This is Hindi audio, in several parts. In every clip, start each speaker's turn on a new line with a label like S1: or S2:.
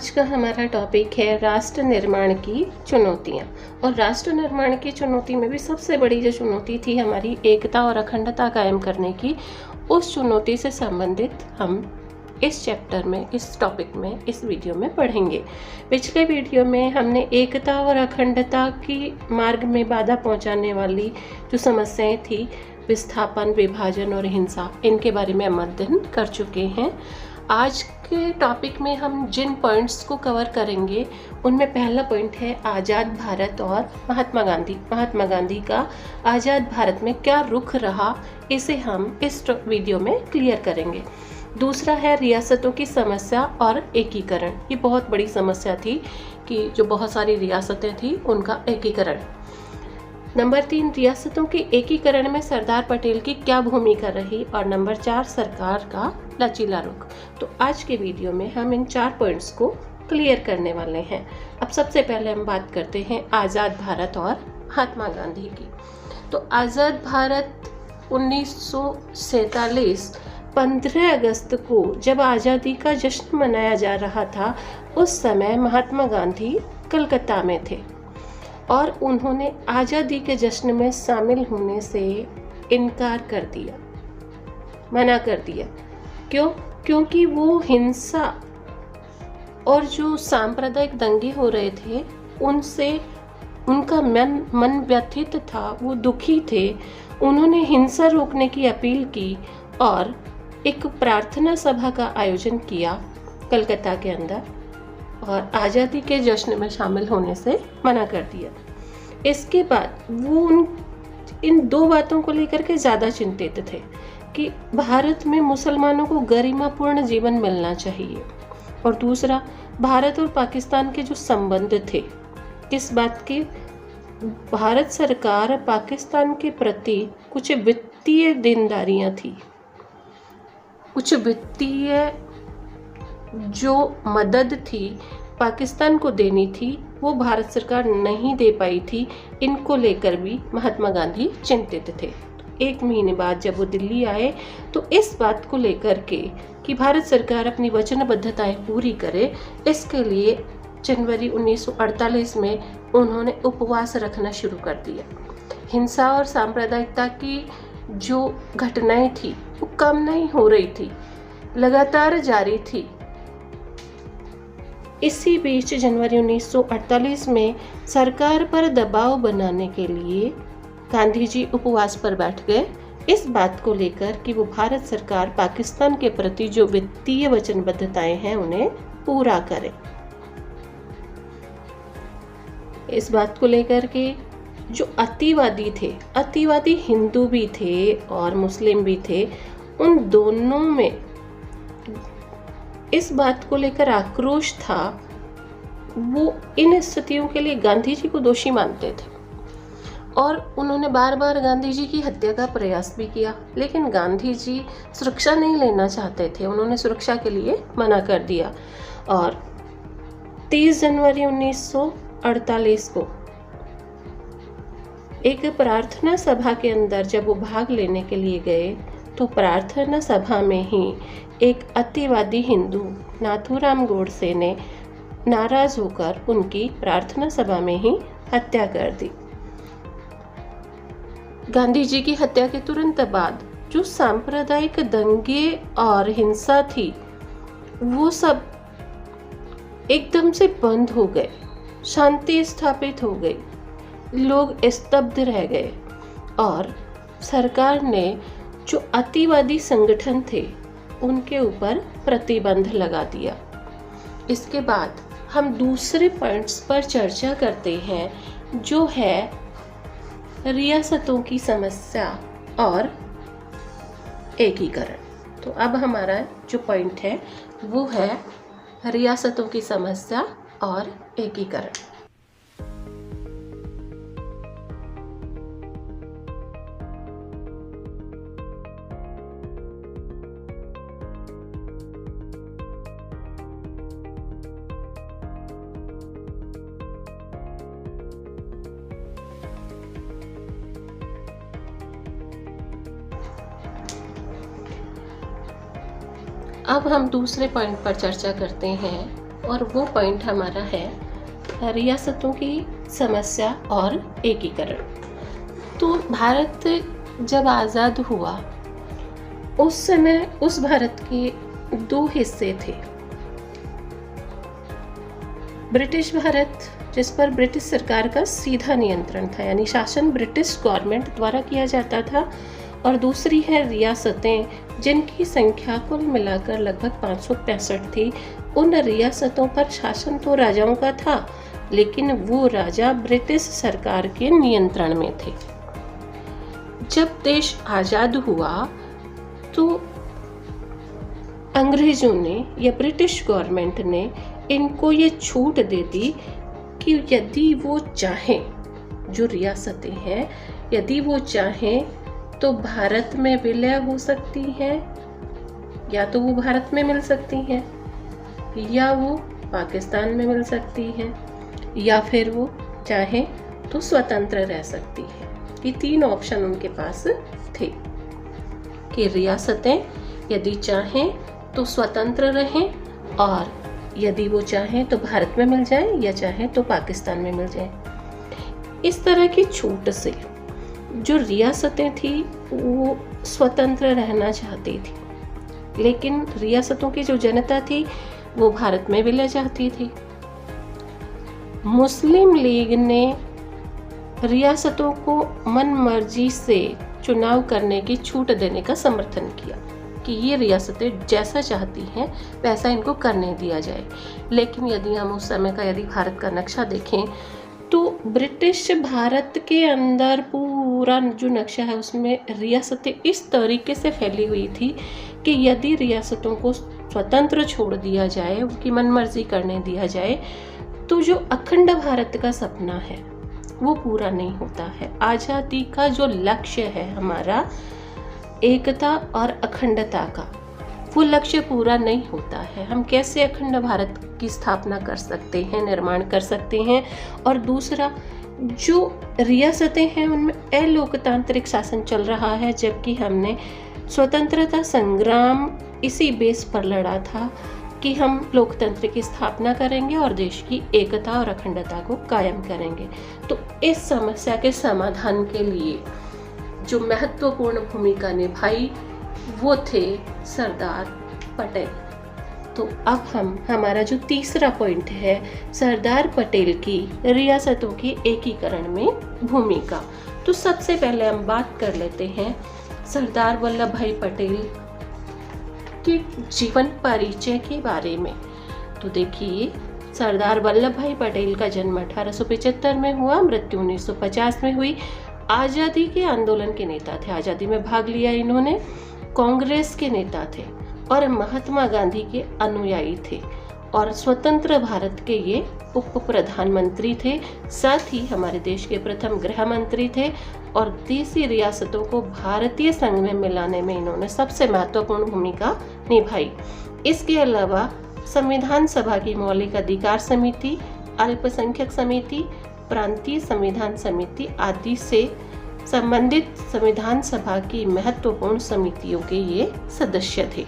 S1: आज का हमारा टॉपिक है राष्ट्र निर्माण की चुनौतियाँ। और राष्ट्र निर्माण की चुनौती में भी सबसे बड़ी जो चुनौती थी हमारी एकता और अखंडता कायम करने की, उस चुनौती से संबंधित हम इस चैप्टर में, इस टॉपिक में, इस वीडियो में पढ़ेंगे। पिछले वीडियो में हमने एकता और अखंडता की मार्ग में बाधा पहुंचाने वाली जो समस्याएं थी, विस्थापन, विभाजन और हिंसा, इनके बारे में हम अध्ययन कर चुके हैं। आज के टॉपिक में हम जिन पॉइंट्स को कवर करेंगे उनमें पहला पॉइंट है आज़ाद भारत और महात्मा गांधी का आज़ाद भारत में क्या रुख रहा, इसे हम इस वीडियो में क्लियर करेंगे। दूसरा है रियासतों की समस्या और एकीकरण। ये बहुत बड़ी समस्या थी कि जो बहुत सारी रियासतें थी उनका एकीकरण। नंबर 3, रियासतों के एकीकरण में सरदार पटेल की क्या भूमिका रही। और नंबर 4, सरकार का लचीला रुख। तो आज के वीडियो में हम इन 4 पॉइंट्स को क्लियर करने वाले हैं। अब सबसे पहले हम बात करते हैं आज़ाद भारत और महात्मा गांधी की। तो आज़ाद भारत 1947 15 अगस्त को जब आज़ादी का जश्न मनाया जा रहा था, उस समय महात्मा गांधी कलकत्ता में थे और उन्होंने आज़ादी के जश्न में शामिल होने से इनकार कर दिया, मना कर दिया। क्यों? क्योंकि वो हिंसा और जो सांप्रदायिक दंगे हो रहे थे उनसे उनका मन व्यथित था, वो दुखी थे। उन्होंने हिंसा रोकने की अपील की और एक प्रार्थना सभा का आयोजन किया कलकत्ता के अंदर और आज़ादी के जश्न में शामिल होने से मना कर दिया। इसके बाद वो इन 2 बातों को लेकर के ज़्यादा चिंतित थे कि भारत में मुसलमानों को गरिमापूर्ण जीवन मिलना चाहिए, और दूसरा भारत और पाकिस्तान के जो संबंध थे, किस बात के, भारत सरकार पाकिस्तान के प्रति कुछ वित्तीय देनदारियाँ थी, कुछ वित्तीय जो मदद थी पाकिस्तान को देनी थी, वो भारत सरकार नहीं दे पाई थी। इनको लेकर भी महात्मा गांधी चिंतित थे। 1 महीने बाद जब वो दिल्ली आए तो इस बात को लेकर के कि भारत सरकार अपनी वचनबद्धताएं पूरी करे, इसके लिए जनवरी 1948 में उन्होंने उपवास रखना शुरू कर दिया। हिंसा और सांप्रदायिकता की जो घटनाएं थी वो कम नहीं हो रही थी, लगातार जारी थी। इसी बीच जनवरी 1948 में सरकार पर दबाव बनाने के लिए गांधी जी उपवास पर बैठ गए, इस बात को लेकर कि वो भारत सरकार पाकिस्तान के प्रति जो वित्तीय वचनबद्धताएं हैं उन्हें पूरा करे। इस बात को लेकर के जो अतिवादी थे, अतिवादी हिंदू भी थे और मुस्लिम भी थे, उन दोनों में इस बात को लेकर आक्रोश था। वो इन स्थितियों के लिए गांधी जी को दोषी मानते थे और उन्होंने बार बार गांधी जी की हत्या का प्रयास भी किया, लेकिन गांधी जी सुरक्षा नहीं लेना चाहते थे, उन्होंने सुरक्षा के लिए मना कर दिया। और 30 जनवरी 1948 को एक प्रार्थना सभा के अंदर जब वो भाग लेने के लिए गए तो प्रार्थना सभा में ही एक अतिवादी हिंदू नाथूराम गोडसे ने नाराज होकर उनकी प्रार्थना सभा में ही हत्या कर दी। गांधी जी की हत्या के तुरंत बाद जो सांप्रदायिक दंगे और हिंसा थी वो सब एकदम से बंद हो गए, शांति स्थापित हो गई, लोग स्तब्ध रह गए और सरकार ने जो अतिवादी संगठन थे उनके ऊपर प्रतिबंध लगा दिया। इसके बाद हम दूसरे पॉइंट्स पर चर्चा करते हैं, जो है रियासतों की समस्या और एकीकरण। तो अब हमारा जो पॉइंट है वो है रियासतों की समस्या और एकीकरण। अब हम दूसरे पॉइंट पर चर्चा करते हैं और वो पॉइंट हमारा है रियासतों की समस्या और एकीकरण। तो भारत जब आज़ाद हुआ उस समय उस भारत के दो हिस्से थे। ब्रिटिश भारत, जिस पर ब्रिटिश सरकार का सीधा नियंत्रण था, यानी शासन ब्रिटिश गवर्नमेंट द्वारा किया जाता था, और दूसरी है रियासतें, जिनकी संख्या कुल मिलाकर लगभग 565 थी। उन रियासतों पर शासन तो राजाओं का था, लेकिन वो राजा ब्रिटिश सरकार के नियंत्रण में थे। जब देश आज़ाद हुआ तो अंग्रेजों ने या ब्रिटिश गवर्नमेंट ने इनको ये छूट दे दी कि यदि वो चाहें, जो रियासतें हैं, यदि वो चाहें तो भारत में विलय हो सकती हैं, या तो वो भारत में मिल सकती हैं, या वो पाकिस्तान में मिल सकती हैं, या फिर वो चाहें तो स्वतंत्र रह सकती है। ये तीन ऑप्शन उनके पास थे कि रियासतें यदि चाहें तो स्वतंत्र रहें, और यदि वो चाहें तो भारत में मिल जाए, या चाहें तो पाकिस्तान में मिल जाए। इस तरह की छूट से जो रियासतें थी वो स्वतंत्र रहना चाहती थी, लेकिन रियासतों की जो जनता थी वो भारत में विलय चाहती थी। मुस्लिम लीग ने रियासतों को मन मर्जी से चुनाव करने की छूट देने का समर्थन किया कि ये रियासतें जैसा चाहती हैं वैसा इनको करने दिया जाए। लेकिन यदि हम उस समय का यदि भारत का नक्शा देखें तो ब्रिटिश भारत के अंदर पूरा जो नक्शा है उसमें रियासतें इस तरीके से फैली हुई थी कि यदि रियासतों को स्वतंत्र छोड़ दिया जाए, उनकी मनमर्जी करने दिया जाए, तो जो अखंड भारत का सपना है वो पूरा नहीं होता है। आज़ादी का जो लक्ष्य है हमारा, एकता और अखंडता का, वो लक्ष्य पूरा नहीं होता है। हम कैसे अखंड भारत की स्थापना कर सकते हैं, निर्माण कर सकते हैं। और दूसरा, जो रियासतें हैं उनमें अलोकतांत्रिक शासन चल रहा है, जबकि हमने स्वतंत्रता संग्राम इसी बेस पर लड़ा था कि हम लोकतंत्र की स्थापना करेंगे और देश की एकता और अखंडता को कायम करेंगे। तो इस समस्या के समाधान के लिए जो महत्वपूर्ण भूमिका निभाई वो थे सरदार पटेल। तो अब हमारा जो तीसरा पॉइंट है, सरदार पटेल की रियासतों के एकीकरण में भूमिका। तो सबसे पहले हम बात कर लेते हैं सरदार वल्लभ भाई पटेल के जीवन परिचय के बारे में। तो देखिए, सरदार वल्लभ भाई पटेल का जन्म 1875 में हुआ, मृत्यु 1950 में हुई। आज़ादी के आंदोलन के नेता थे, आज़ादी में भाग लिया इन्होंने। कांग्रेस के नेता थे और महात्मा गांधी के अनुयायी थे, और स्वतंत्र भारत के ये उप प्रधानमंत्री थे। साथ ही हमारे देश के प्रथम गृह मंत्री थे, और देसी रियासतों को भारतीय संघ में मिलाने में इन्होंने सबसे महत्वपूर्ण भूमिका निभाई। इसके अलावा संविधान सभा की मौलिक अधिकार समिति, अल्पसंख्यक समिति, प्रांतीय संविधान समिति आदि से संबंधित संविधान सभा की महत्वपूर्ण समितियों के ये सदस्य थे।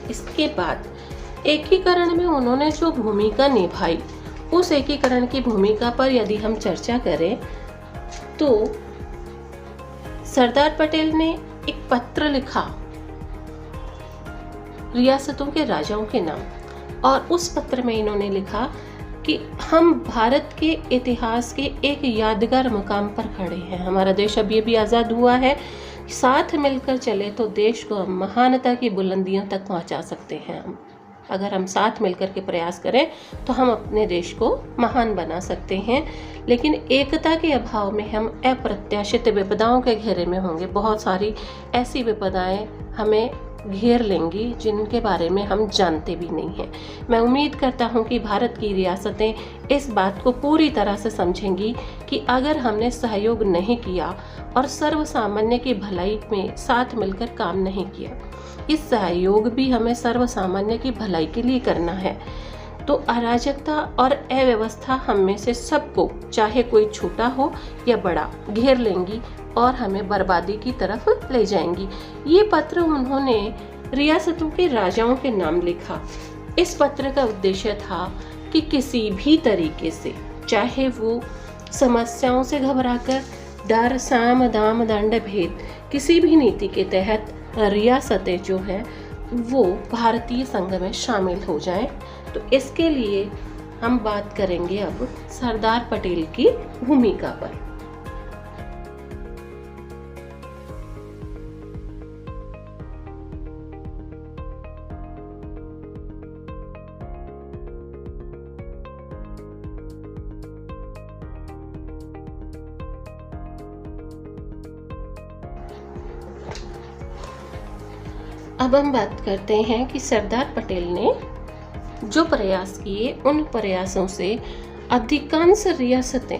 S1: इसके बाद एकीकरण में उन्होंने जो भूमिका निभाई, उस एकीकरण की भूमिका पर यदि हम चर्चा करें तो सरदार पटेल ने एक पत्र लिखा रियासतों के राजाओं के नाम, और उस पत्र में इन्होंने लिखा कि हम भारत के इतिहास के एक यादगार मुकाम पर खड़े हैं। हमारा देश अभी अभी आज़ाद हुआ है, साथ मिलकर चले तो देश को हम महानता की बुलंदियों तक पहुंचा सकते हैं। अगर हम साथ मिलकर के प्रयास करें तो हम अपने देश को महान बना सकते हैं। लेकिन एकता के अभाव में हम अप्रत्याशित विपदाओं के घेरे में होंगे। बहुत सारी ऐसी विपदाएं हमें घेर लेंगी जिनके बारे में हम जानते भी नहीं हैं। मैं उम्मीद करता हूं कि भारत की रियासतें इस बात को पूरी तरह से समझेंगी कि अगर हमने सहयोग नहीं किया और सर्व सामान्य की भलाई में साथ मिलकर काम नहीं किया, इस सहयोग भी हमें सर्व सामान्य की भलाई के लिए करना है, तो अराजकता और अव्यवस्था हम में से सबको, चाहे कोई छोटा हो या बड़ा, घेर लेंगी और हमें बर्बादी की तरफ ले जाएंगी। ये पत्र उन्होंने रियासतों के राजाओं के नाम लिखा। इस पत्र का उद्देश्य था कि किसी भी तरीके से, चाहे वो समस्याओं से घबराकर, डर, साम, दाम, दंड, भेद, किसी भी नीति के तहत रियासतें जो हैं वो भारतीय संघ में शामिल हो जाएं। तो इसके लिए हम बात करेंगे अब सरदार पटेल की भूमिका पर। अब हम बात करते हैं कि सरदार पटेल ने जो प्रयास किए, उन प्रयासों से अधिकांश रियासतें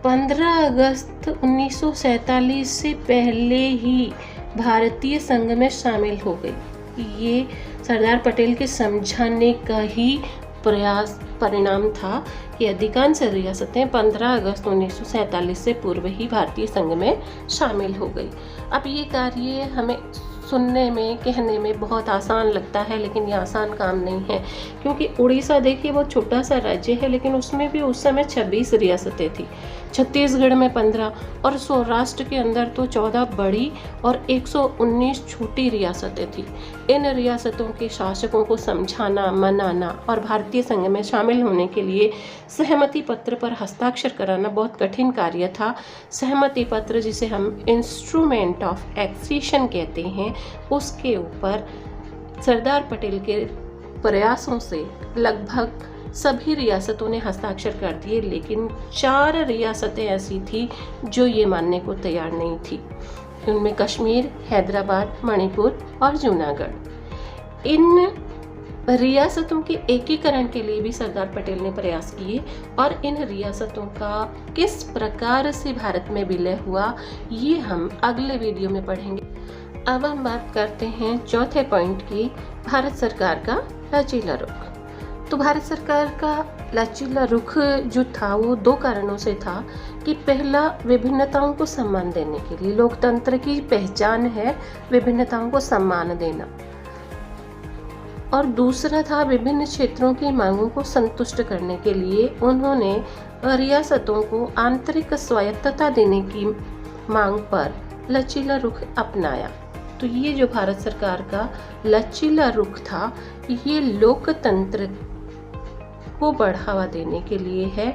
S1: 15 अगस्त 1947 से पहले ही भारतीय संघ में शामिल हो गई। ये सरदार पटेल के समझाने का ही परिणाम था कि अधिकांश रियासतें 15 अगस्त 1947 से पूर्व ही भारतीय संघ में शामिल हो गई। अब ये कार्य हमें सुनने में, कहने में बहुत आसान लगता है, लेकिन ये आसान काम नहीं है, क्योंकि उड़ीसा देखिए बहुत छोटा सा राज्य है, लेकिन उसमें भी उस समय 26 रियासतें थी। छत्तीसगढ़ में 15 और सौराष्ट्र के अंदर तो 14 बड़ी और 119 छोटी रियासतें थी। इन रियासतों के शासकों को समझाना, मनाना और भारतीय संघ में शामिल होने के लिए सहमति पत्र पर हस्ताक्षर कराना बहुत कठिन कार्य था। सहमति पत्र, जिसे हम इंस्ट्रूमेंट ऑफ एक्सीशन कहते हैं, उसके ऊपर सरदार पटेल के प्रयासों से लगभग सभी रियासतों ने हस्ताक्षर कर दिए, लेकिन 4 रियासतें ऐसी थी जो ये मानने को तैयार नहीं थी। उनमें कश्मीर, हैदराबाद, मणिपुर और जूनागढ़। इन रियासतों के एकीकरण के लिए भी सरदार पटेल ने प्रयास किए और इन रियासतों का किस प्रकार से भारत में विलय हुआ, ये हम अगले वीडियो में पढ़ेंगे। अब हम बात करते हैं चौथे पॉइंट की, भारत सरकार का लचीला रुख। तो भारत सरकार का लचीला रुख जो था वो 2 कारणों से था कि पहला, विभिन्नताओं को सम्मान देने के लिए। लोकतंत्र की पहचान है विभिन्नताओं को सम्मान देना। और दूसरा था, विभिन्न क्षेत्रों की मांगों को संतुष्ट करने के लिए उन्होंने रियासतों को आंतरिक स्वायत्तता देने की मांग पर लचीला रुख अपनाया। तो ये जो भारत सरकार का लचीला रुख था, ये लोकतंत्र को बढ़ावा देने के लिए है,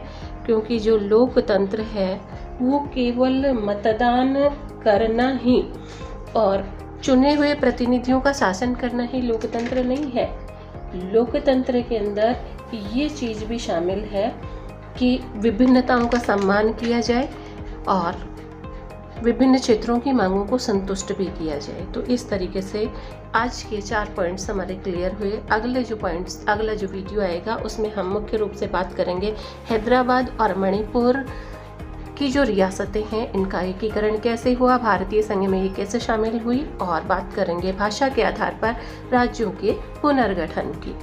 S1: क्योंकि जो लोकतंत्र है वो केवल मतदान करना ही और चुने हुए प्रतिनिधियों का शासन करना ही लोकतंत्र नहीं है। लोकतंत्र के अंदर ये चीज़ भी शामिल है कि विभिन्नताओं का सम्मान किया जाए और विभिन्न क्षेत्रों की मांगों को संतुष्ट भी किया जाए। तो इस तरीके से आज के 4 पॉइंट्स हमारे क्लियर हुए। अगला जो वीडियो आएगा उसमें हम मुख्य रूप से बात करेंगे हैदराबाद और मणिपुर की जो रियासतें हैं, इनका एकीकरण कैसे हुआ, भारतीय संघ में ये कैसे शामिल हुई, और बात करेंगे भाषा के आधार पर राज्यों के पुनर्गठन की।